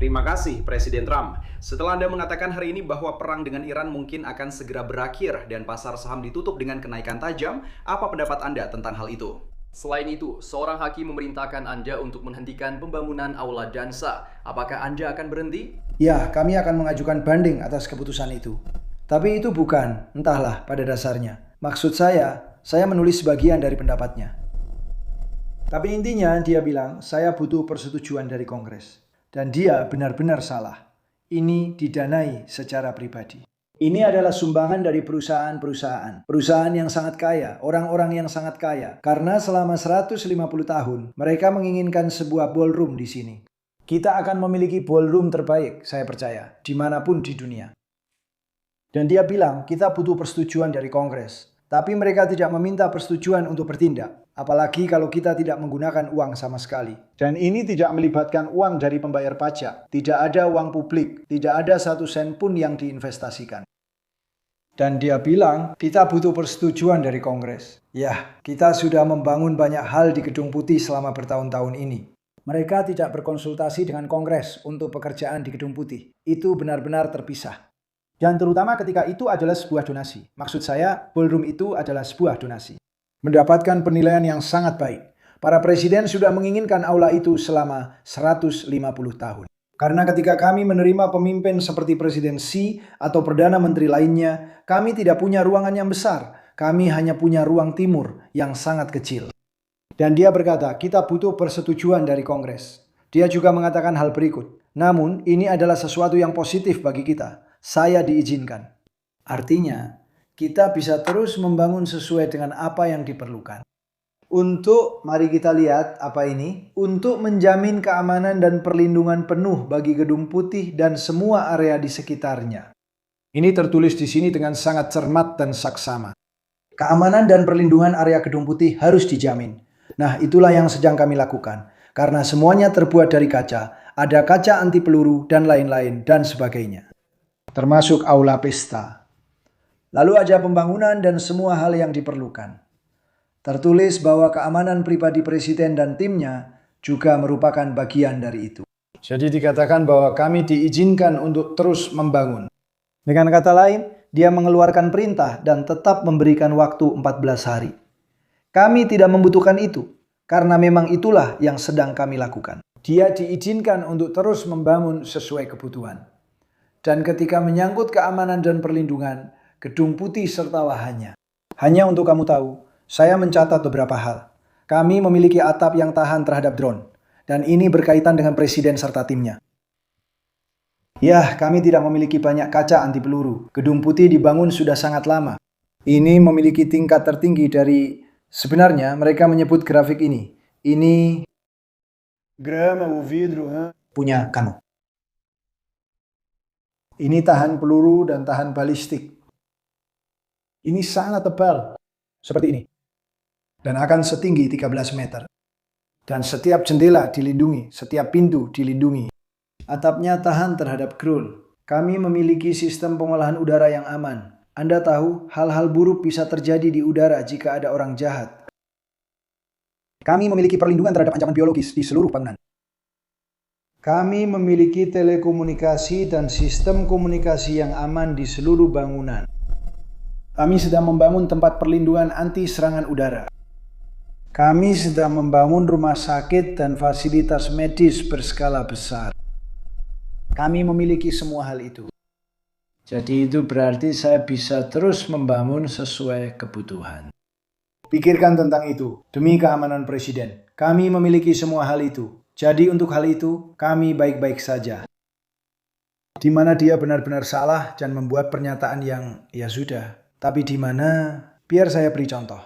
Terima kasih Presiden Trump. Setelah Anda mengatakan hari ini bahwa perang dengan Iran mungkin akan segera berakhir dan pasar saham ditutup dengan kenaikan tajam, apa pendapat Anda tentang hal itu? Selain itu, seorang hakim memerintahkan Anda untuk menghentikan pembangunan aula dansa. Apakah Anda akan berhenti? Ya, kami akan mengajukan banding atas keputusan itu. Tapi itu bukan, entahlah pada dasarnya. Maksud saya menulis sebagian dari pendapatnya. Tapi intinya dia bilang, saya butuh persetujuan dari Kongres. Dan dia benar-benar salah. Ini didanai secara pribadi. Ini adalah sumbangan dari perusahaan-perusahaan. Perusahaan yang sangat kaya, orang-orang yang sangat kaya. Karena selama 150 tahun, mereka menginginkan sebuah ballroom di sini. Kita akan memiliki ballroom terbaik, saya percaya, dimanapun di dunia. Dan dia bilang, kita butuh persetujuan dari Kongres. Tapi mereka tidak meminta persetujuan untuk bertindak. Apalagi kalau kita tidak menggunakan uang sama sekali. Dan ini tidak melibatkan uang dari pembayar pajak. Tidak ada uang publik. Tidak ada 1 sen pun yang diinvestasikan. Dan dia bilang, kita butuh persetujuan dari Kongres. Ya, kita sudah membangun banyak hal di Gedung Putih selama bertahun-tahun ini. Mereka tidak berkonsultasi dengan Kongres untuk pekerjaan di Gedung Putih. Itu benar-benar terpisah. Dan terutama ketika itu adalah sebuah donasi. Maksud saya, ballroom itu adalah sebuah donasi. Mendapatkan penilaian yang sangat baik. Para presiden sudah menginginkan aula itu selama 150 tahun. Karena ketika kami menerima pemimpin seperti Presiden Xi atau Perdana Menteri lainnya, kami tidak punya ruangan yang besar. Kami hanya punya ruang timur yang sangat kecil. Dan dia berkata, kita butuh persetujuan dari Kongres. Dia juga mengatakan hal berikut. Namun, ini adalah sesuatu yang positif bagi kita. Saya diizinkan. Artinya, kita bisa terus membangun sesuai dengan apa yang diperlukan. Mari kita lihat apa ini. Untuk menjamin keamanan dan perlindungan penuh bagi Gedung Putih dan semua area di sekitarnya. Ini tertulis di sini dengan sangat cermat dan saksama. Keamanan dan perlindungan area Gedung Putih harus dijamin. Nah, itulah yang sedang kami lakukan. Karena semuanya terbuat dari kaca. Ada kaca anti peluru dan lain-lain dan sebagainya. Termasuk aula pesta. Lalu ada pembangunan dan semua hal yang diperlukan. Tertulis bahwa keamanan pribadi presiden dan timnya juga merupakan bagian dari itu. Jadi dikatakan bahwa kami diizinkan untuk terus membangun. Dengan kata lain, dia mengeluarkan perintah dan tetap memberikan waktu 14 hari. Kami tidak membutuhkan itu, karena memang itulah yang sedang kami lakukan. Dia diizinkan untuk terus membangun sesuai kebutuhan. Dan ketika menyangkut keamanan dan perlindungan, Gedung Putih serta lahannya. Hanya untuk kamu tahu, saya mencatat beberapa hal. Kami memiliki atap yang tahan terhadap drone. Dan ini berkaitan dengan presiden serta timnya. Ya, kami tidak memiliki banyak kaca anti peluru. Gedung Putih dibangun sudah sangat lama. Ini memiliki tingkat tertinggi dari... Sebenarnya mereka menyebut grafik ini. Ini... grama o vidro, punya kamu. Ini tahan peluru dan tahan balistik. Ini sangat tebal, seperti ini. Dan akan setinggi 13 meter. Dan setiap jendela dilindungi, setiap pintu dilindungi. Atapnya tahan terhadap grul. Kami memiliki sistem pengolahan udara yang aman. Anda tahu, hal-hal buruk bisa terjadi di udara jika ada orang jahat. Kami memiliki perlindungan terhadap ancaman biologis di seluruh bangunan. Kami memiliki telekomunikasi dan sistem komunikasi yang aman di seluruh bangunan. Kami sedang membangun tempat perlindungan anti serangan udara. Kami sedang membangun rumah sakit dan fasilitas medis berskala besar. Kami memiliki semua hal itu. Jadi itu berarti saya bisa terus membangun sesuai kebutuhan. Pikirkan tentang itu, demi keamanan presiden. Kami memiliki semua hal itu. Jadi untuk hal itu, kami baik-baik saja. Di mana dia benar-benar salah dan membuat pernyataan yang ya sudah. Tapi di mana? Biar saya beri contoh.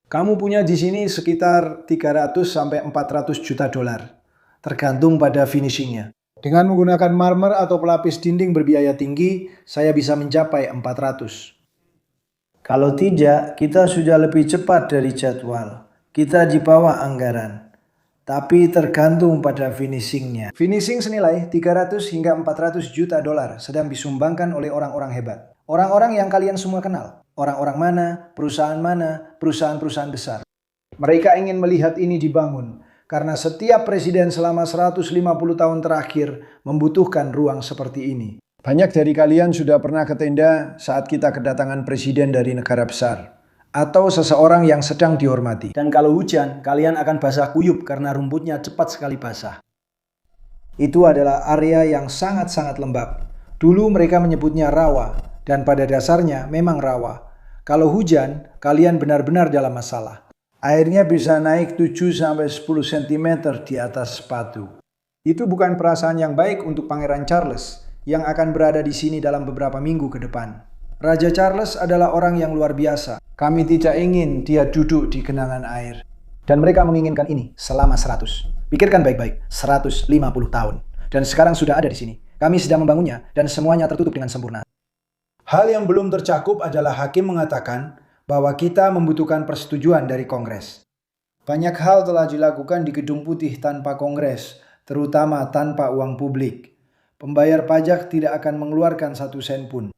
Kamu punya di sini sekitar 300 sampai 400 juta dolar. Tergantung pada finishingnya. Dengan menggunakan marmer atau pelapis dinding berbiaya tinggi, saya bisa mencapai 400. Kalau tidak, kita sudah lebih cepat dari jadwal. Kita di bawah anggaran. Tapi tergantung pada finishingnya. Finishing senilai 300 hingga 400 juta dolar sedang disumbangkan oleh orang-orang hebat. Orang-orang yang kalian semua kenal. Orang-orang mana, perusahaan besar. Mereka ingin melihat ini dibangun. Karena setiap presiden selama 150 tahun terakhir membutuhkan ruang seperti ini. Banyak dari kalian sudah pernah ke tenda saat kita kedatangan presiden dari negara besar atau seseorang yang sedang dihormati. Dan kalau hujan, kalian akan basah kuyup karena rumputnya cepat sekali basah. Itu adalah area yang sangat-sangat lembab. Dulu mereka menyebutnya rawa, dan pada dasarnya memang rawa. Kalau hujan, kalian benar-benar dalam masalah. Airnya bisa naik 7-10 cm di atas sepatu. Itu bukan perasaan yang baik untuk Pangeran Charles yang akan berada di sini dalam beberapa minggu ke depan. Raja Charles adalah orang yang luar biasa. Kami tidak ingin dia duduk di genangan air. Dan mereka menginginkan ini selama 100. Pikirkan baik-baik, 150 tahun. Dan sekarang sudah ada di sini. Kami sedang membangunnya dan semuanya tertutup dengan sempurna. Hal yang belum tercakup adalah hakim mengatakan bahwa kita membutuhkan persetujuan dari Kongres. Banyak hal telah dilakukan di Gedung Putih tanpa Kongres, terutama tanpa uang publik. Pembayar pajak tidak akan mengeluarkan 1 sen pun.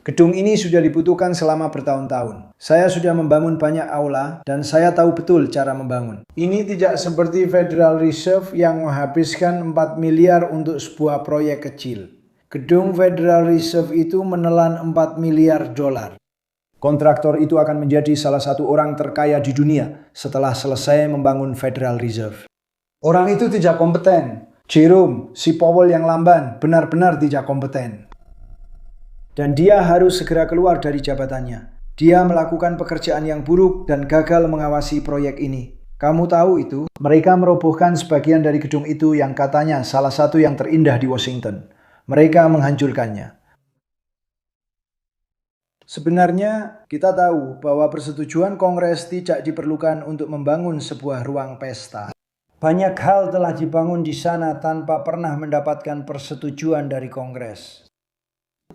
Gedung ini sudah dibutuhkan selama bertahun-tahun. Saya sudah membangun banyak aula dan saya tahu betul cara membangun. Ini tidak seperti Federal Reserve yang menghabiskan 4 miliar untuk sebuah proyek kecil. Gedung Federal Reserve itu menelan 4 miliar dolar. Kontraktor itu akan menjadi salah satu orang terkaya di dunia setelah selesai membangun Federal Reserve. Orang itu tidak kompeten. Jerome, si Powell yang lamban, benar-benar tidak kompeten. Dan dia harus segera keluar dari jabatannya. Dia melakukan pekerjaan yang buruk dan gagal mengawasi proyek ini. Kamu tahu itu? Mereka merobohkan sebagian dari gedung itu yang katanya salah satu yang terindah di Washington. Mereka menghancurkannya. Sebenarnya, kita tahu bahwa persetujuan Kongres tidak diperlukan untuk membangun sebuah ruang pesta. Banyak hal telah dibangun di sana tanpa pernah mendapatkan persetujuan dari Kongres.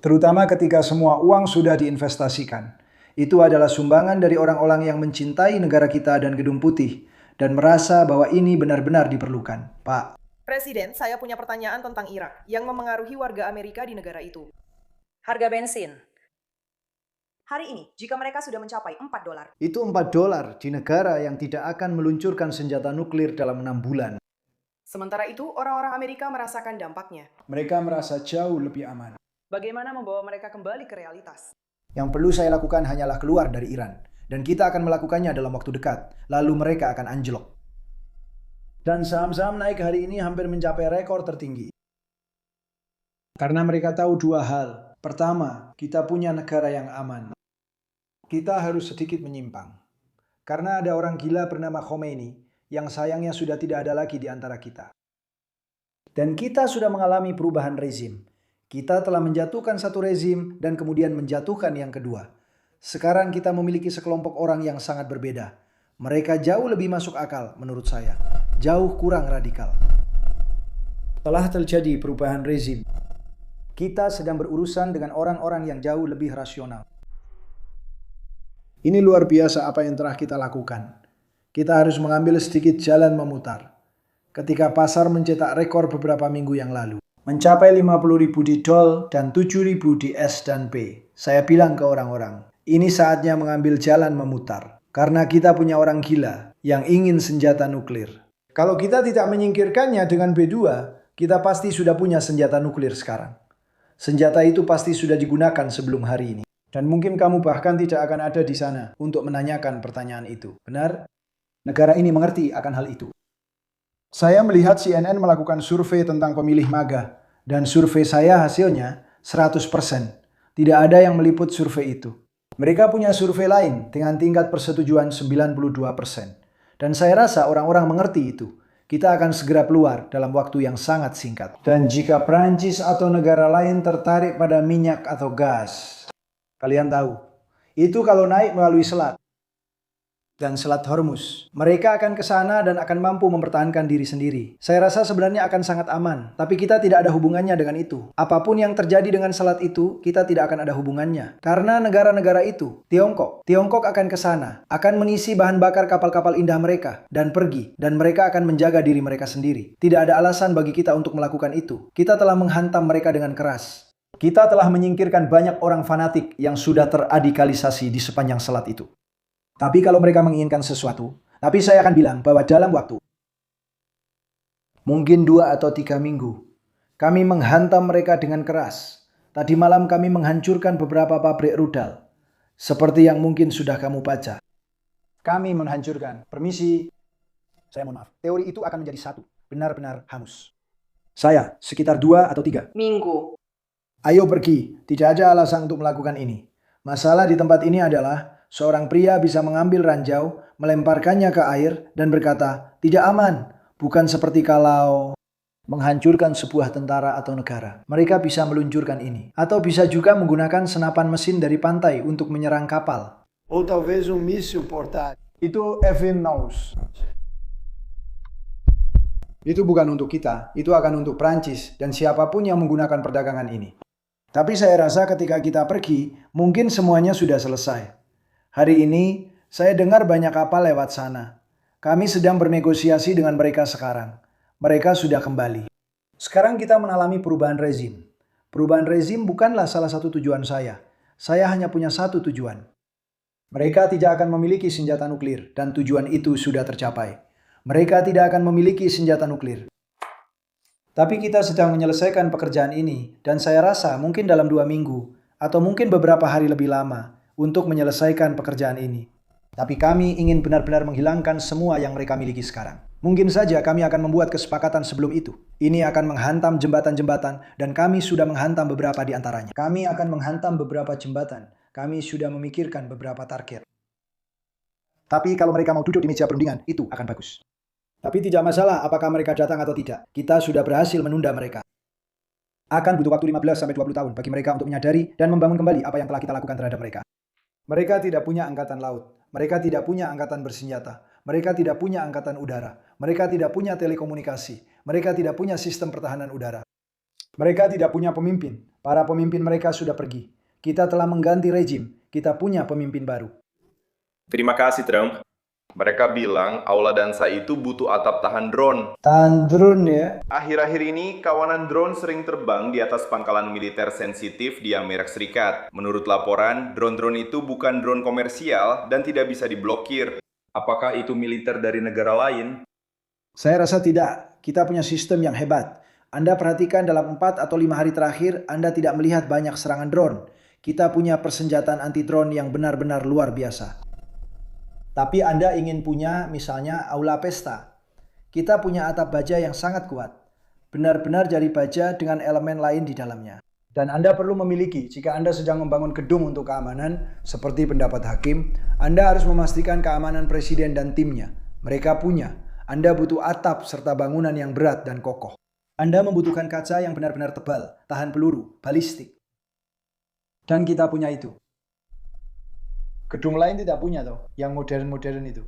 Terutama ketika semua uang sudah diinvestasikan. Itu adalah sumbangan dari orang-orang yang mencintai negara kita dan Gedung Putih dan merasa bahwa ini benar-benar diperlukan. Pak. Presiden, saya punya pertanyaan tentang Irak yang memengaruhi warga Amerika di negara itu. Harga bensin. Hari ini, jika mereka sudah mencapai $4. Itu $4 di negara yang tidak akan meluncurkan senjata nuklir dalam 6 bulan. Sementara itu, orang-orang Amerika merasakan dampaknya. Mereka merasa jauh lebih aman. Bagaimana membawa mereka kembali ke realitas? Yang perlu saya lakukan hanyalah keluar dari Iran. Dan kita akan melakukannya dalam waktu dekat. Lalu mereka akan anjlok. Dan saham-saham naik hari ini hampir mencapai rekor tertinggi. Karena mereka tahu 2 hal. Pertama, kita punya negara yang aman. Kita harus sedikit menyimpang. Karena ada orang gila bernama Khomeini yang sayangnya sudah tidak ada lagi di antara kita. Dan kita sudah mengalami perubahan rezim. Kita telah menjatuhkan satu rezim dan kemudian menjatuhkan yang kedua. Sekarang kita memiliki sekelompok orang yang sangat berbeda. Mereka jauh lebih masuk akal menurut saya. Jauh kurang radikal. Telah terjadi perubahan rezim. Kita sedang berurusan dengan orang-orang yang jauh lebih rasional. Ini luar biasa apa yang telah kita lakukan. Kita harus mengambil sedikit jalan memutar. Ketika pasar mencetak rekor beberapa minggu yang lalu. Mencapai 50.000 di DOL dan 7.000 di S dan P. Saya bilang ke orang-orang, ini saatnya mengambil jalan memutar. Karena kita punya orang gila yang ingin senjata nuklir. Kalau kita tidak menyingkirkannya dengan B2, kita pasti sudah punya senjata nuklir sekarang. Senjata itu pasti sudah digunakan sebelum hari ini. Dan mungkin kamu bahkan tidak akan ada di sana untuk menanyakan pertanyaan itu. Benar? Negara ini mengerti akan hal itu. Saya melihat CNN melakukan survei tentang pemilih MAGA. Dan survei saya hasilnya 100%. Tidak ada yang meliput survei itu. Mereka punya survei lain dengan tingkat persetujuan 92%. Dan saya rasa orang-orang mengerti itu. Kita akan segera keluar dalam waktu yang sangat singkat. Dan jika Prancis atau negara lain tertarik pada minyak atau gas, kalian tahu, itu kalau naik melalui selat dan Selat Hormuz. Mereka akan ke sana dan akan mampu mempertahankan diri sendiri. Saya rasa sebenarnya akan sangat aman, tapi kita tidak ada hubungannya dengan itu. Apapun yang terjadi dengan selat itu, kita tidak akan ada hubungannya. Karena negara-negara itu, Tiongkok akan ke sana, akan mengisi bahan bakar kapal-kapal indah mereka, dan pergi. Dan mereka akan menjaga diri mereka sendiri. Tidak ada alasan bagi kita untuk melakukan itu. Kita telah menghantam mereka dengan keras. Kita telah menyingkirkan banyak orang fanatik yang sudah teradikalisasi di sepanjang selat itu. Tapi kalau mereka menginginkan sesuatu, Tapi saya akan bilang bahwa dalam waktu mungkin 2 atau 3 minggu, kami menghantam mereka dengan keras. Tadi malam kami menghancurkan beberapa pabrik rudal. Seperti yang mungkin sudah kamu baca. Kami menghancurkan. Permisi. Saya mohon maaf. Teori itu akan menjadi satu. Benar-benar hangus. Saya, sekitar 2 atau 3 Minggu. Ayo pergi. Tidak ada alasan untuk melakukan ini. Masalah di tempat ini adalah seorang pria bisa mengambil ranjau, melemparkannya ke air, dan berkata, tidak aman. Bukan seperti kalau menghancurkan sebuah tentara atau negara. Mereka bisa meluncurkan ini. Atau bisa juga menggunakan senapan mesin dari pantai untuk menyerang kapal. Ou talvez míssil portátil. Itu Evin knows. Itu bukan untuk kita. Itu akan untuk Prancis dan siapapun yang menggunakan perdagangan ini. Tapi saya rasa ketika kita pergi, mungkin semuanya sudah selesai. Hari ini, saya dengar banyak kapal lewat sana. Kami sedang bernegosiasi dengan mereka sekarang. Mereka sudah kembali. Sekarang kita mengalami perubahan rezim. Perubahan rezim bukanlah salah satu tujuan saya. Saya hanya punya satu tujuan. Mereka tidak akan memiliki senjata nuklir, dan tujuan itu sudah tercapai. Mereka tidak akan memiliki senjata nuklir. Tapi kita sedang menyelesaikan pekerjaan ini, dan saya rasa mungkin dalam 2 minggu, atau mungkin beberapa hari lebih lama, untuk menyelesaikan pekerjaan ini. Tapi kami ingin benar-benar menghilangkan semua yang mereka miliki sekarang. Mungkin saja kami akan membuat kesepakatan sebelum itu. Ini akan menghantam jembatan-jembatan, dan kami sudah menghantam beberapa di antaranya. Kami akan menghantam beberapa jembatan. Kami sudah memikirkan beberapa target. Tapi kalau mereka mau duduk di meja perundingan, itu akan bagus. Tapi tidak masalah apakah mereka datang atau tidak. Kita sudah berhasil menunda mereka. Akan butuh waktu 15-20 tahun bagi mereka untuk menyadari dan membangun kembali apa yang telah kita lakukan terhadap mereka. Mereka tidak punya angkatan laut. Mereka tidak punya angkatan bersenjata. Mereka tidak punya angkatan udara. Mereka tidak punya telekomunikasi. Mereka tidak punya sistem pertahanan udara. Mereka tidak punya pemimpin. Para pemimpin mereka sudah pergi. Kita telah mengganti rejim. Kita punya pemimpin baru. Terima kasih, Trump. Mereka bilang Aula Dansa itu butuh atap tahan drone. Tahan drone ya. Akhir-akhir ini, kawanan drone sering terbang di atas pangkalan militer sensitif di Amerika Serikat. Menurut laporan, drone-drone itu bukan drone komersial dan tidak bisa diblokir. Apakah itu militer dari negara lain? Saya rasa tidak. Kita punya sistem yang hebat. Anda perhatikan dalam 4 atau 5 hari terakhir, Anda tidak melihat banyak serangan drone. Kita punya persenjataan anti-drone yang benar-benar luar biasa. Tapi Anda ingin punya misalnya aula pesta. Kita punya atap baja yang sangat kuat. Benar-benar dari baja dengan elemen lain di dalamnya. Dan Anda perlu memiliki, jika Anda sedang membangun gedung untuk keamanan, seperti pendapat hakim, Anda harus memastikan keamanan presiden dan timnya. Mereka punya. Anda butuh atap serta bangunan yang berat dan kokoh. Anda membutuhkan kaca yang benar-benar tebal, tahan peluru, balistik. Dan kita punya itu. Gedung lain tidak punya yang modern-modern itu.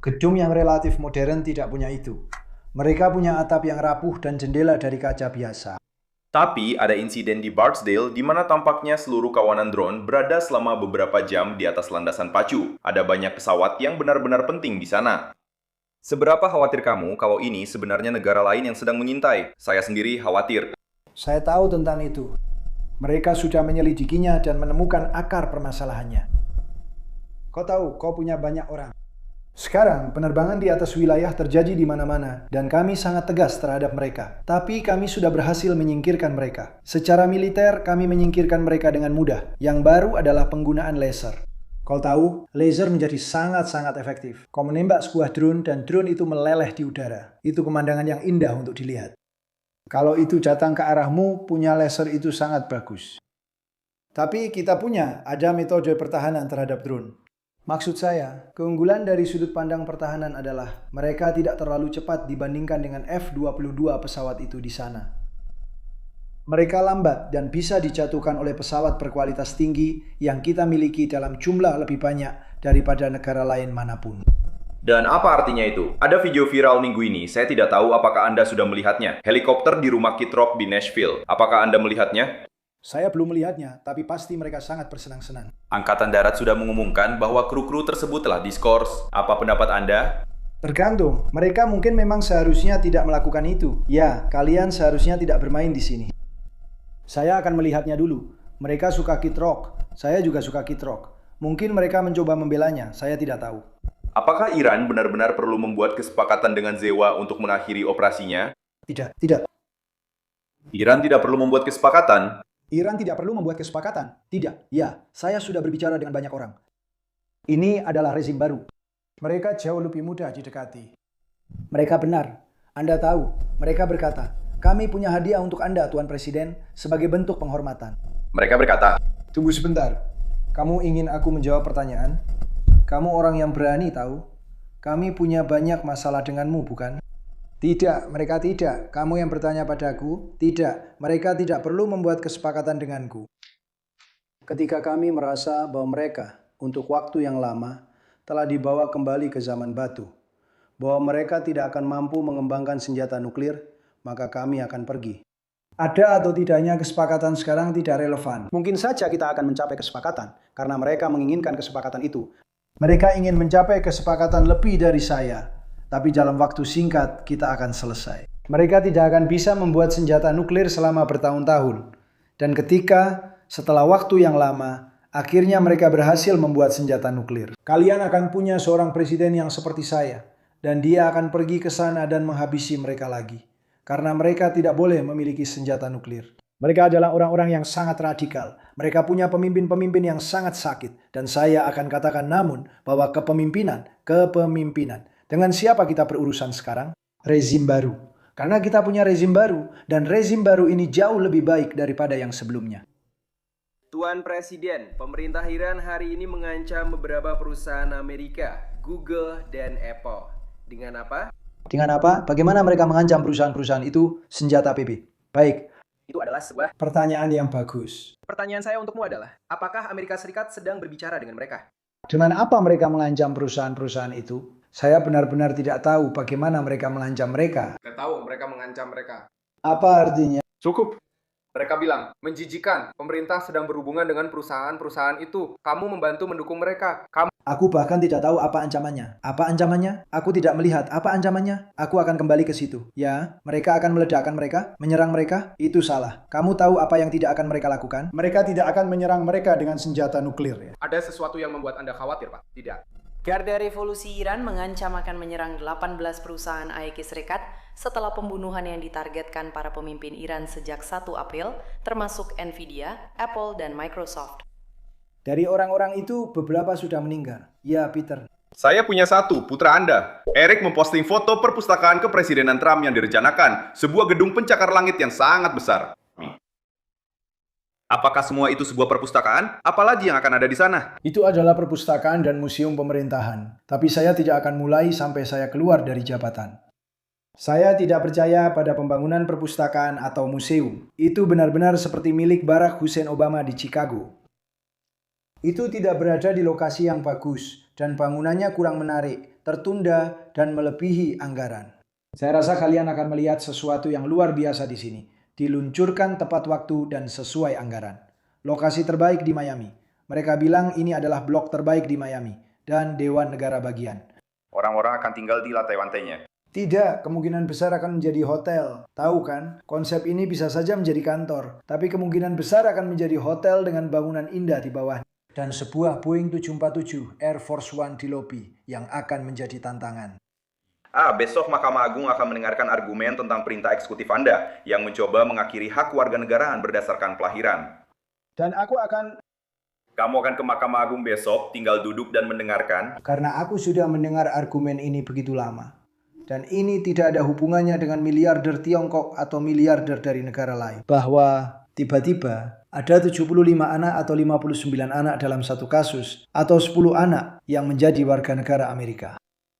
Gedung yang relatif modern tidak punya itu. Mereka punya atap yang rapuh dan jendela dari kaca biasa. Tapi ada insiden di Barksdale di mana tampaknya seluruh kawanan drone berada selama beberapa jam di atas landasan pacu. Ada banyak pesawat yang benar-benar penting di sana. Seberapa khawatir kamu kalau ini sebenarnya negara lain yang sedang mengintai? Saya sendiri khawatir. Saya tahu tentang itu. Mereka sudah menyelidikinya dan menemukan akar permasalahannya. Kau tahu, kau punya banyak orang. Sekarang, penerbangan di atas wilayah terjadi di mana-mana, dan kami sangat tegas terhadap mereka. Tapi kami sudah berhasil menyingkirkan mereka. Secara militer, kami menyingkirkan mereka dengan mudah. Yang baru adalah penggunaan laser. Kau tahu, laser menjadi sangat-sangat efektif. Kau menembak sebuah drone, dan drone itu meleleh di udara. Itu pemandangan yang indah untuk dilihat. Kalau itu datang ke arahmu, punya laser itu sangat bagus. Tapi kita ada metode pertahanan terhadap drone. Maksud saya, keunggulan dari sudut pandang pertahanan adalah mereka tidak terlalu cepat dibandingkan dengan F-22 pesawat itu di sana. Mereka lambat dan bisa dijatuhkan oleh pesawat berkualitas tinggi yang kita miliki dalam jumlah lebih banyak daripada negara lain manapun. Dan apa artinya itu? Ada video viral minggu ini, saya tidak tahu apakah Anda sudah melihatnya. Helikopter di rumah Kid Rock di Nashville. Apakah Anda melihatnya? Saya belum melihatnya, tapi pasti mereka sangat bersenang-senang. Angkatan Darat sudah mengumumkan bahwa kru-kru tersebut telah diskors. Apa pendapat Anda? Tergantung, mereka mungkin memang seharusnya tidak melakukan itu. Ya, kalian seharusnya tidak bermain di sini. Saya akan melihatnya dulu. Mereka suka Kid Rock, saya juga suka Kid Rock. Mungkin mereka mencoba membelanya, saya tidak tahu. Apakah Iran benar-benar perlu membuat kesepakatan dengan Zewa untuk mengakhiri operasinya? Tidak. Iran tidak perlu membuat kesepakatan. Iran tidak perlu membuat kesepakatan. Tidak. Ya, saya sudah berbicara dengan banyak orang. Ini adalah rezim baru. Mereka jauh lebih mudah didekati. Mereka benar. Anda tahu, mereka berkata, kami punya hadiah untuk Anda, Tuan Presiden, sebagai bentuk penghormatan. Mereka berkata, Tunggu sebentar. Kamu ingin aku menjawab pertanyaan? Kamu orang yang berani tahu? Kami punya banyak masalah denganmu, bukan? Tidak, mereka tidak. Kamu yang bertanya padaku? Tidak, mereka tidak perlu membuat kesepakatan denganku. Ketika kami merasa bahwa mereka, untuk waktu yang lama, telah dibawa kembali ke zaman batu, bahwa mereka tidak akan mampu mengembangkan senjata nuklir, maka kami akan pergi. Ada atau tidaknya kesepakatan sekarang tidak relevan. Mungkin saja kita akan mencapai kesepakatan, karena mereka menginginkan kesepakatan itu. Mereka ingin mencapai kesepakatan lebih dari saya, tapi dalam waktu singkat kita akan selesai. Mereka tidak akan bisa membuat senjata nuklir selama bertahun-tahun. Dan ketika, setelah waktu yang lama, akhirnya mereka berhasil membuat senjata nuklir. Kalian akan punya seorang presiden yang seperti saya, dan dia akan pergi ke sana dan menghabisi mereka lagi. Karena mereka tidak boleh memiliki senjata nuklir. Mereka adalah orang-orang yang sangat radikal. Mereka punya pemimpin-pemimpin yang sangat sakit. Dan saya akan katakan namun bahwa kepemimpinan. Dengan siapa kita berurusan sekarang? Rezim baru. Karena kita punya rezim baru. Dan rezim baru ini jauh lebih baik daripada yang sebelumnya. Tuan Presiden, pemerintah Iran hari ini mengancam beberapa perusahaan Amerika, Google dan Apple. Dengan apa? Dengan apa? Bagaimana mereka mengancam perusahaan-perusahaan itu senjata APB? Baik. Itu adalah sebuah Pertanyaan yang bagus. pertanyaan saya untukmu adalah, apakah Amerika Serikat sedang berbicara dengan mereka? Dengan apa mereka mengancam perusahaan-perusahaan itu? Saya benar-benar tidak tahu bagaimana mereka mengancam mereka. Saya tahu mereka mengancam mereka. Apa artinya? Cukup. Mereka bilang, menjijikan. Pemerintah sedang berhubungan dengan perusahaan-perusahaan itu. Kamu membantu mendukung mereka. Aku bahkan tidak tahu apa ancamannya. Apa ancamannya? Aku tidak melihat apa ancamannya. Aku akan kembali ke situ. Ya, mereka akan meledakkan mereka, menyerang mereka. Itu salah. Kamu tahu apa yang tidak akan mereka lakukan? Mereka tidak akan menyerang mereka dengan senjata nuklir. Ada sesuatu yang membuat Anda khawatir, Pak? Tidak. Garda Revolusi Iran mengancam akan menyerang 18 perusahaan AEK Serikat setelah pembunuhan yang ditargetkan para pemimpin Iran sejak 1 April, termasuk Nvidia, Apple, dan Microsoft. Dari orang-orang itu, beberapa sudah meninggal. Ya, Peter. Saya punya satu, putra Anda. Eric memposting foto perpustakaan kepresidenan Trump yang direncanakan, sebuah gedung pencakar langit yang sangat besar. Apakah semua itu sebuah perpustakaan? Apalagi yang akan ada di sana? Itu adalah perpustakaan dan museum pemerintahan. Tapi saya tidak akan mulai sampai saya keluar dari jabatan. Saya tidak percaya pada pembangunan perpustakaan atau museum. Itu benar-benar seperti milik Barack Hussein Obama di Chicago. Itu tidak berada di lokasi yang bagus, dan bangunannya kurang menarik, tertunda, dan melebihi anggaran. Saya rasa kalian akan melihat sesuatu yang luar biasa di sini. Diluncurkan tepat waktu dan sesuai anggaran. Lokasi terbaik di Miami. Mereka bilang ini adalah blok terbaik di Miami dan Dewan Negara Bagian. Orang-orang akan tinggal di lantai-lantainya. Tidak, kemungkinan besar akan menjadi hotel. Tahu kan, konsep ini bisa saja menjadi kantor, tapi kemungkinan besar akan menjadi hotel dengan bangunan indah di bawahnya. Dan sebuah Boeing 747 Air Force One di lobi yang akan menjadi tantangan. Besok Mahkamah Agung akan mendengarkan argumen tentang perintah eksekutif Anda yang mencoba mengakhiri hak warganegaraan berdasarkan kelahiran. Dan Kamu akan ke Mahkamah Agung besok, tinggal duduk dan mendengarkan. karena aku sudah mendengar argumen ini begitu lama. Dan ini tidak ada hubungannya dengan miliarder Tiongkok atau miliarder dari negara lain. Bahwa tiba-tiba ada 75 anak atau 59 anak dalam satu kasus, atau 10 anak yang menjadi warga negara Amerika.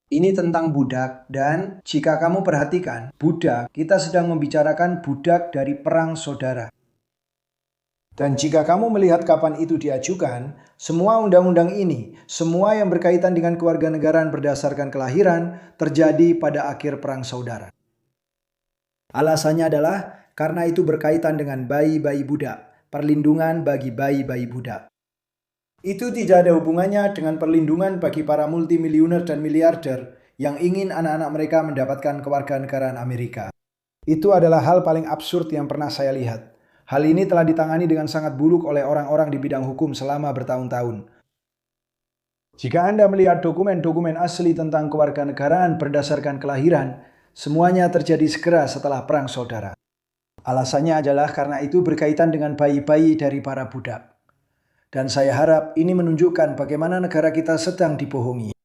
Ini tentang budak, dan jika kamu perhatikan, budak, kita sedang membicarakan budak dari perang saudara. Dan jika kamu melihat kapan itu diajukan, semua undang-undang ini, semua yang berkaitan dengan kewarganegaraan berdasarkan kelahiran, terjadi pada akhir perang saudara. Alasannya adalah karena itu berkaitan dengan bayi-bayi budak, perlindungan bagi bayi-bayi budak. Itu tidak ada hubungannya dengan perlindungan bagi para multimilioner dan miliarder yang ingin anak-anak mereka mendapatkan kewarganegaraan Amerika. Itu adalah hal paling absurd yang pernah saya lihat. Hal ini telah ditangani dengan sangat buruk oleh orang-orang di bidang hukum selama bertahun-tahun. Jika Anda melihat dokumen-dokumen asli tentang kewarganegaraan berdasarkan kelahiran, semuanya terjadi segera setelah Perang Saudara. Alasannya adalah karena itu berkaitan dengan bayi-bayi dari para budak. Dan saya harap ini menunjukkan bagaimana negara kita sedang dibohongi.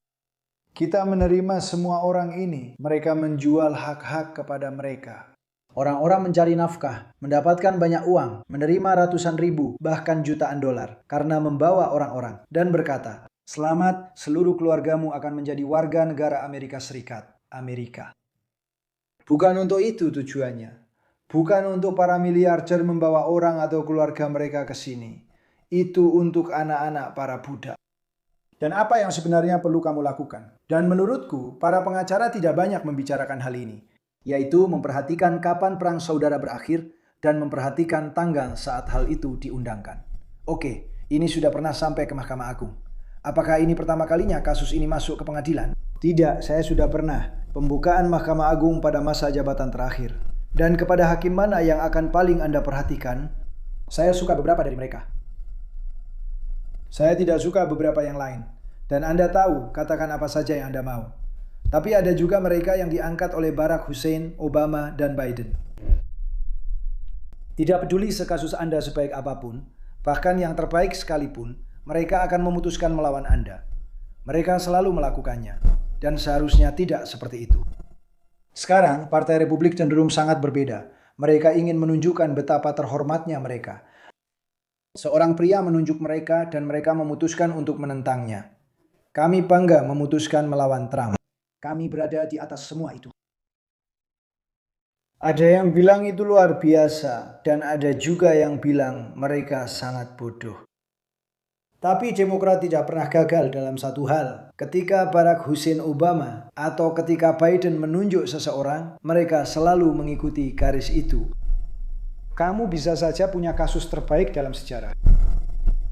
Kita menerima semua orang ini, mereka menjual hak-hak kepada mereka. Orang-orang mencari nafkah, mendapatkan banyak uang, menerima ratusan ribu, bahkan jutaan dolar, karena membawa orang-orang, dan berkata, "Selamat, seluruh keluargamu akan menjadi warga negara Amerika Serikat, Amerika." Bukan untuk itu tujuannya. Bukan untuk para miliarder membawa orang atau keluarga mereka ke sini. Itu untuk anak-anak para budak. Dan apa yang sebenarnya perlu kamu lakukan? Dan menurutku, para pengacara tidak banyak membicarakan hal ini, yaitu memperhatikan kapan Perang Saudara berakhir dan memperhatikan tanggal saat hal itu diundangkan. Oke, ini sudah pernah sampai ke Mahkamah Agung. Apakah ini pertama kalinya kasus ini masuk ke pengadilan? Tidak, saya sudah pernah. Pembukaan Mahkamah Agung pada masa jabatan terakhir. Dan kepada hakim mana yang akan paling Anda perhatikan? Saya suka beberapa dari mereka. Saya tidak suka beberapa yang lain. Dan Anda tahu, katakan apa saja yang Anda mau. Tapi ada juga mereka yang diangkat oleh Barack Hussein, Obama, dan Biden. Tidak peduli sekasus Anda sebaik apapun, bahkan yang terbaik sekalipun, mereka akan memutuskan melawan Anda. Mereka selalu melakukannya, dan seharusnya tidak seperti itu. Sekarang, Partai Republik cenderung sangat berbeda. Mereka ingin menunjukkan betapa terhormatnya mereka. Seorang pria menunjuk mereka dan mereka memutuskan untuk menentangnya. Kami bangga memutuskan melawan Trump. Kami berada di atas semua itu. Ada yang bilang itu luar biasa dan ada juga yang bilang mereka sangat bodoh. Tapi Demokrat tidak pernah gagal dalam satu hal. Ketika Barack Hussein Obama atau ketika Biden menunjuk seseorang, mereka selalu mengikuti garis itu. Kamu bisa saja punya kasus terbaik dalam sejarah.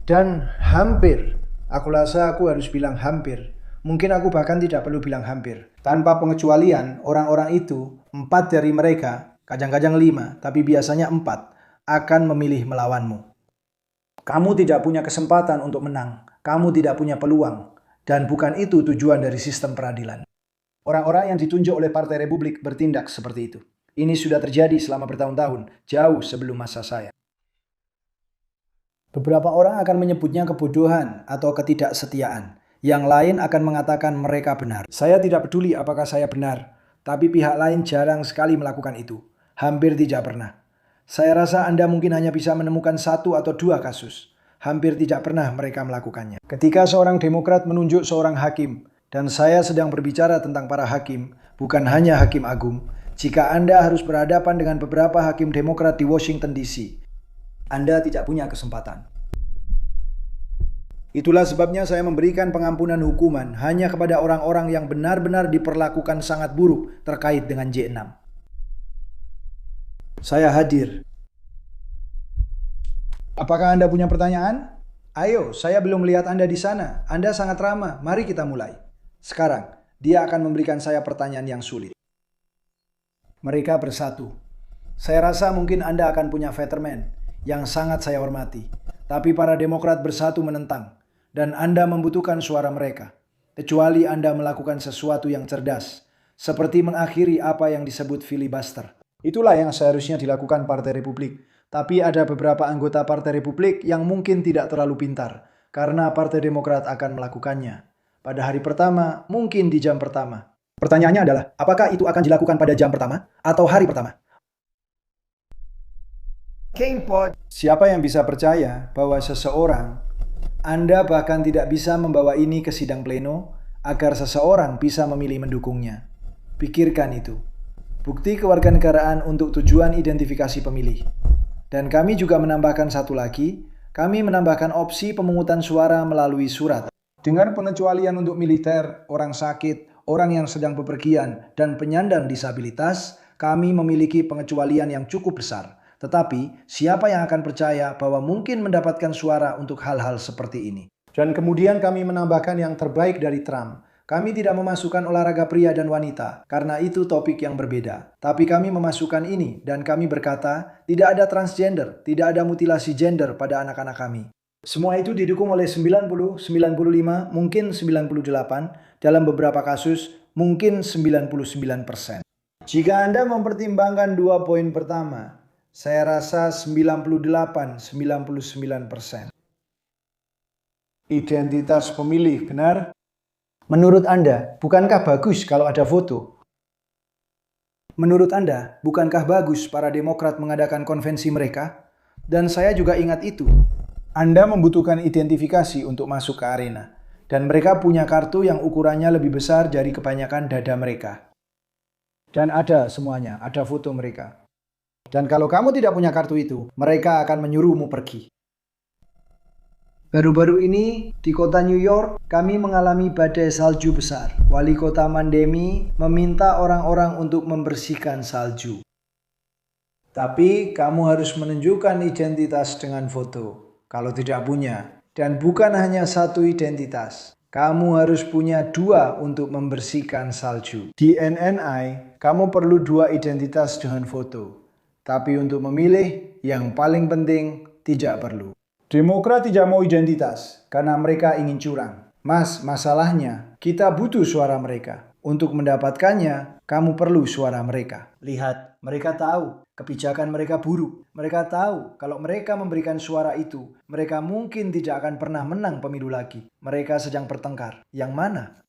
Dan hampir, aku rasa aku harus bilang hampir. Mungkin aku bahkan tidak perlu bilang hampir. Tanpa pengecualian, orang-orang itu, 4 dari mereka, kadang-kadang 5, tapi biasanya 4, akan memilih melawanmu. Kamu tidak punya kesempatan untuk menang. Kamu tidak punya peluang. Dan bukan itu tujuan dari sistem peradilan. Orang-orang yang ditunjuk oleh Partai Republik bertindak seperti itu. Ini sudah terjadi selama bertahun-tahun, jauh sebelum masa saya. Beberapa orang akan menyebutnya kebodohan atau ketidaksetiaan. Yang lain akan mengatakan mereka benar. Saya tidak peduli apakah saya benar, tapi pihak lain jarang sekali melakukan itu. Hampir tidak pernah. Saya rasa Anda mungkin hanya bisa menemukan 1 atau 2 kasus. Hampir tidak pernah mereka melakukannya. Ketika seorang Demokrat menunjuk seorang hakim, dan saya sedang berbicara tentang para hakim, bukan hanya hakim agung, jika Anda harus berhadapan dengan beberapa hakim Demokrat di Washington DC, Anda tidak punya kesempatan. Itulah sebabnya saya memberikan pengampunan hukuman hanya kepada orang-orang yang benar-benar diperlakukan sangat buruk terkait dengan J6. Saya hadir. Apakah Anda punya pertanyaan? Ayo, saya belum melihat Anda di sana. Anda sangat ramah. Mari kita mulai. Sekarang, dia akan memberikan saya pertanyaan yang sulit. Mereka bersatu. Saya rasa mungkin Anda akan punya veteran yang sangat saya hormati. Tapi para Demokrat bersatu menentang. Dan Anda membutuhkan suara mereka. Kecuali Anda melakukan sesuatu yang cerdas. Seperti mengakhiri apa yang disebut filibuster. Itulah yang seharusnya dilakukan Partai Republik. Tapi ada beberapa anggota Partai Republik yang mungkin tidak terlalu pintar. Karena Partai Demokrat akan melakukannya. Pada hari pertama, mungkin di jam pertama. Pertanyaannya adalah, apakah itu akan dilakukan pada jam pertama atau hari pertama? Siapa yang bisa percaya bahwa seseorang, Anda bahkan tidak bisa membawa ini ke sidang pleno agar seseorang bisa memilih mendukungnya? Pikirkan itu. Bukti kewarganegaraan untuk tujuan identifikasi pemilih. Dan kami juga menambahkan satu lagi, kami menambahkan opsi pemungutan suara melalui surat. Dengan pengecualian untuk militer, orang sakit, orang yang sedang bepergian, dan penyandang disabilitas, kami memiliki pengecualian yang cukup besar. Tetapi, siapa yang akan percaya bahwa mungkin mendapatkan suara untuk hal-hal seperti ini? Dan kemudian kami menambahkan yang terbaik dari Trump. Kami tidak memasukkan olahraga pria dan wanita, karena itu topik yang berbeda. Tapi kami memasukkan ini, dan kami berkata, tidak ada transgender, tidak ada mutilasi gender pada anak-anak kami. Semua itu didukung oleh 90, 95, mungkin 98, dalam beberapa kasus mungkin 99%. Jika Anda mempertimbangkan 2 poin pertama, saya rasa 98-99%. Identitas pemilih, benar? Menurut Anda, bukankah bagus kalau ada foto? Menurut Anda, bukankah bagus para Demokrat mengadakan konvensi mereka? Dan saya juga ingat itu. Anda membutuhkan identifikasi untuk masuk ke arena. Dan mereka punya kartu yang ukurannya lebih besar dari kebanyakan dada mereka. Dan ada semuanya, ada foto mereka. Dan kalau kamu tidak punya kartu itu, mereka akan menyuruhmu pergi. Baru-baru ini, di kota New York, kami mengalami badai salju besar. Wali kota Mandemi meminta orang-orang untuk membersihkan salju. Tapi kamu harus menunjukkan identitas dengan foto. Kalau tidak punya, dan bukan hanya satu identitas, kamu harus punya 2 untuk membersihkan salju. Di NNI, kamu perlu 2 identitas dengan foto. Tapi untuk memilih, yang paling penting tidak perlu. Demokrat tidak mau identitas karena mereka ingin curang. Mas, masalahnya kita butuh suara mereka. Untuk mendapatkannya, kamu perlu suara mereka. Lihat, mereka tahu kebijakan mereka buruk. Mereka tahu kalau mereka memberikan suara itu, mereka mungkin tidak akan pernah menang pemilu lagi. Mereka sedang bertengkar. Yang mana?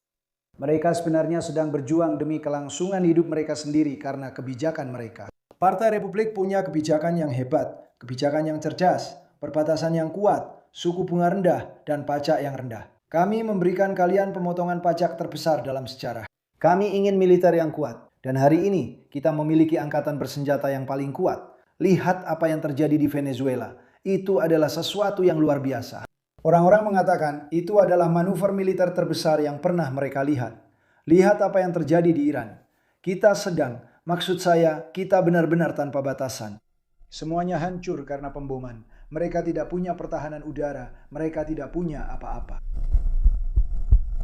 Mereka sebenarnya sedang berjuang demi kelangsungan hidup mereka sendiri karena kebijakan mereka. Partai Republik punya kebijakan yang hebat, kebijakan yang cerdas, perbatasan yang kuat, suku bunga rendah, dan pajak yang rendah. Kami memberikan kalian pemotongan pajak terbesar dalam sejarah. Kami ingin militer yang kuat. Dan hari ini kita memiliki angkatan bersenjata yang paling kuat. Lihat apa yang terjadi di Venezuela. Itu adalah sesuatu yang luar biasa. Orang-orang mengatakan itu adalah manuver militer terbesar yang pernah mereka lihat. Lihat apa yang terjadi di Iran. Maksud saya, kita benar-benar tanpa batasan. Semuanya hancur karena pemboman. Mereka tidak punya pertahanan udara. Mereka tidak punya apa-apa.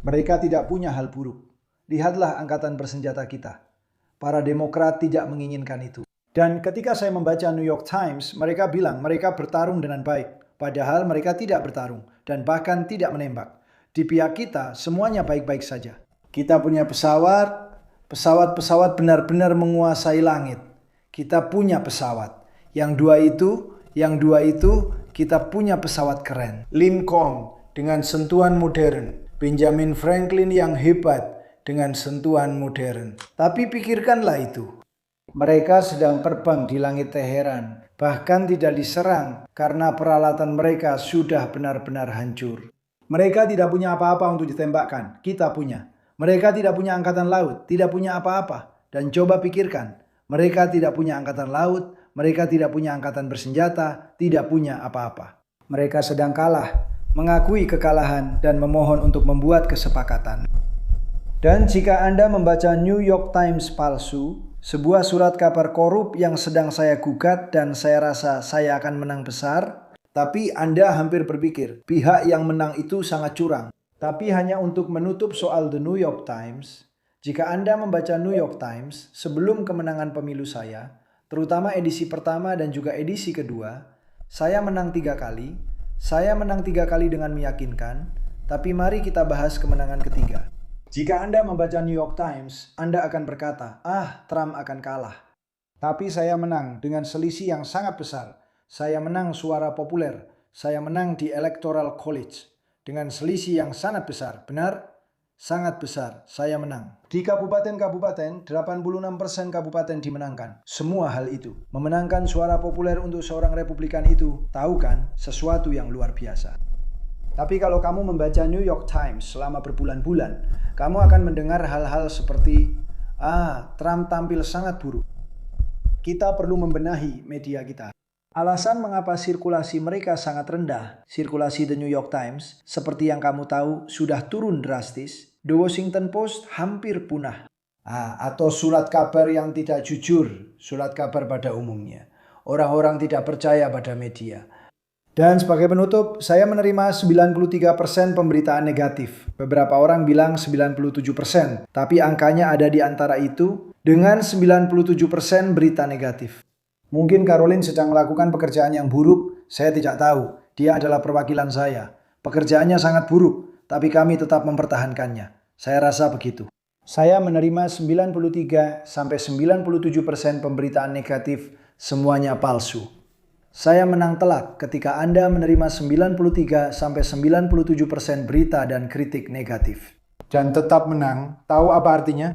Mereka tidak punya hal buruk. Lihatlah angkatan bersenjata kita. Para Demokrat tidak menginginkan itu. Dan ketika saya membaca New York Times, mereka bilang mereka bertarung dengan baik. Padahal mereka tidak bertarung dan bahkan tidak menembak. Di pihak kita, semuanya baik-baik saja. Kita punya pesawat benar-benar menguasai langit. Kita punya pesawat. Yang dua itu kita punya pesawat keren. Lincoln dengan sentuhan modern. Benjamin Franklin yang hebat dengan sentuhan modern. Tapi pikirkanlah itu. Mereka sedang terbang di langit Teheran. Bahkan tidak diserang karena peralatan mereka sudah benar-benar hancur. Mereka tidak punya apa-apa untuk ditembakkan. Kita punya. Mereka tidak punya angkatan laut. Tidak punya apa-apa. Dan coba pikirkan. Mereka tidak punya angkatan laut. Mereka tidak punya angkatan bersenjata, tidak punya apa-apa. Mereka sedang kalah, mengakui kekalahan, dan memohon untuk membuat kesepakatan. Dan jika Anda membaca New York Times palsu, sebuah surat kabar korup yang sedang saya gugat dan saya rasa saya akan menang besar, tapi Anda hampir berpikir, pihak yang menang itu sangat curang. Tapi hanya untuk menutup soal The New York Times, jika Anda membaca New York Times sebelum kemenangan pemilu saya, terutama edisi pertama dan juga edisi kedua, saya menang 3 kali. Saya menang 3 kali dengan meyakinkan, tapi mari kita bahas kemenangan ketiga. Jika Anda membaca New York Times, Anda akan berkata, Trump akan kalah. Tapi saya menang dengan selisih yang sangat besar. Saya menang suara populer. Saya menang di Electoral College. Dengan selisih yang sangat besar, benar? Sangat besar, saya menang. Di kabupaten-kabupaten, 86% kabupaten dimenangkan. Semua hal itu. Memenangkan suara populer untuk seorang Republikan itu, tahu kan, sesuatu yang luar biasa. Tapi kalau kamu membaca New York Times selama berbulan-bulan, kamu akan mendengar hal-hal seperti, Trump tampil sangat buruk. Kita perlu membenahi media kita. Alasan mengapa sirkulasi mereka sangat rendah, sirkulasi The New York Times, seperti yang kamu tahu, sudah turun drastis. The Washington Post hampir punah. Atau surat kabar yang tidak jujur, surat kabar pada umumnya. Orang-orang tidak percaya pada media. Dan sebagai penutup, saya menerima 93% pemberitaan negatif. Beberapa orang bilang 97%, tapi angkanya ada di antara itu dengan 97% berita negatif. Mungkin Caroline sedang melakukan pekerjaan yang buruk, saya tidak tahu. Dia adalah perwakilan saya. Pekerjaannya sangat buruk, tapi kami tetap mempertahankannya. Saya rasa begitu. Saya menerima 93-97% pemberitaan negatif, semuanya palsu. Saya menang telak ketika Anda menerima 93-97% berita dan kritik negatif. Dan tetap menang, tahu apa artinya?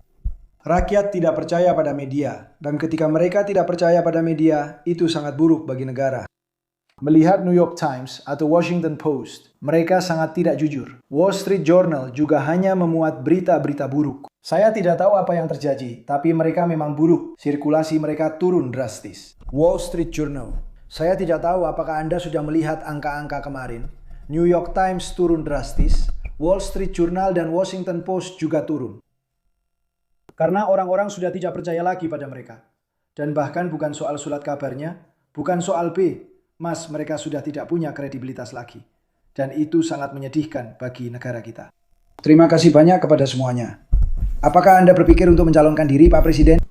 Rakyat tidak percaya pada media, dan ketika mereka tidak percaya pada media, itu sangat buruk bagi negara. Melihat New York Times atau Washington Post, mereka sangat tidak jujur. Wall Street Journal juga hanya memuat berita-berita buruk. Saya tidak tahu apa yang terjadi, tapi mereka memang buruk. Sirkulasi mereka turun drastis. Wall Street Journal. Saya tidak tahu apakah Anda sudah melihat angka-angka kemarin. New York Times turun drastis, Wall Street Journal dan Washington Post juga turun. Karena orang-orang sudah tidak percaya lagi pada mereka. Dan bahkan bukan soal surat kabarnya, bukan soal B. Mas, mereka sudah tidak punya kredibilitas lagi. Dan itu sangat menyedihkan bagi negara kita. Terima kasih banyak kepada semuanya. Apakah Anda berpikir untuk mencalonkan diri, Pak Presiden?